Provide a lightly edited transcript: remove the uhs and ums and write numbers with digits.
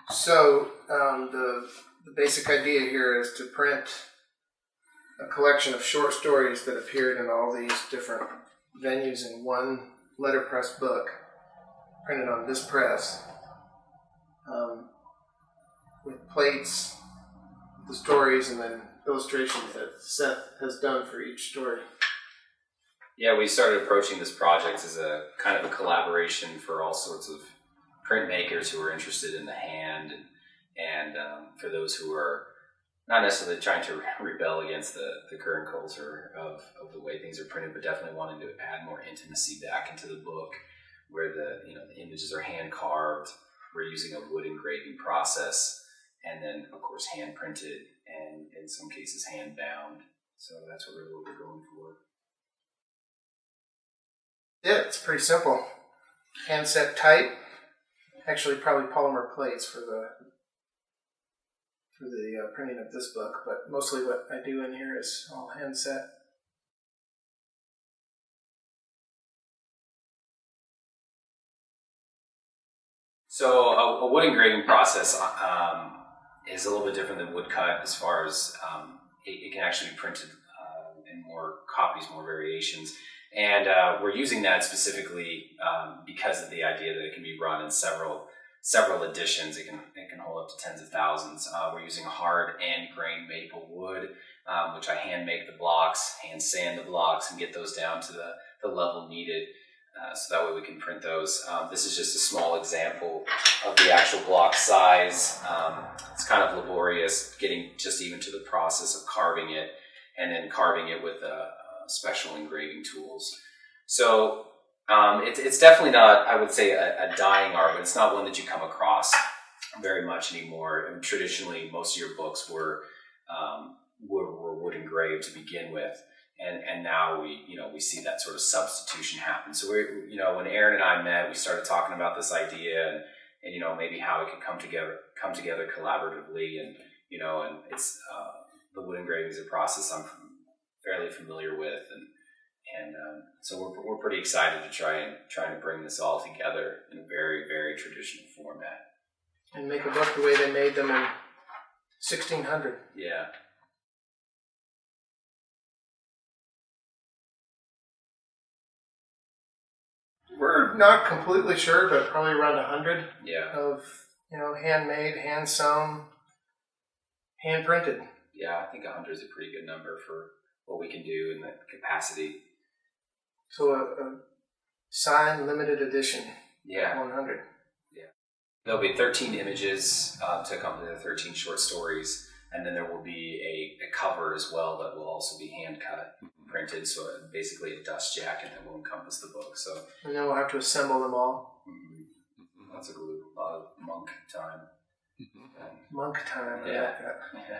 So the basic idea here is to print a collection of short stories that appeared in all these different venues in one letterpress book, printed on this press, with plates, the stories, and then illustrations that Seth has done for each story. Yeah, we started approaching this project as a kind of a collaboration for all sorts of printmakers who are interested in the hand, and for those who are not necessarily trying to rebel against the current culture of the way things are printed, but definitely wanting to add more intimacy back into the book, where the images are hand carved. We're using a wood engraving process, and then of course hand printed, and in some cases hand bound. So that's what we're going for. Yeah, it's pretty simple. Hand set type. Actually, probably polymer plates for the printing of this book, but mostly what I do in here is all hand set. So a wood engraving process is a little bit different than woodcut as far as it can actually be printed in more copies, more variations. And we're using that specifically because of the idea that it can be run in several editions. It can hold up to tens of thousands. We're using hard and grained maple wood, which I hand make the blocks, hand sand the blocks, and get those down to the level needed. So that way we can print those. This is just a small example of the actual block size. It's kind of laborious getting just even to the process of carving it, and then carving it with special engraving tools. So it's definitely not, I would say, a dying art, but it's not one that you come across very much anymore. And traditionally, most of your books were wood engraved to begin with. And now we see that sort of substitution happen. So when Aaron and I met, we started talking about this idea and maybe how it could come together collaboratively, and it's the wood engraving is a process I'm fairly familiar with, and so we're pretty excited to try to bring this all together in a very, very traditional format and make a book the way they made them in 1600. Yeah. We're not completely sure, but probably around 100 of handmade, hand sewn, hand printed. Yeah, I think 100 is a pretty good number for what we can do in that capacity. So a signed limited edition. Yeah. 100. Yeah. There'll be 13 images to accompany the 13 short stories, and then there will be a cover as well that will also be hand cut, printed, so basically a dust jacket that will encompass the book. So, and then we'll have to assemble them all. That's a lot of monk time. Monk time. I like that. Yeah.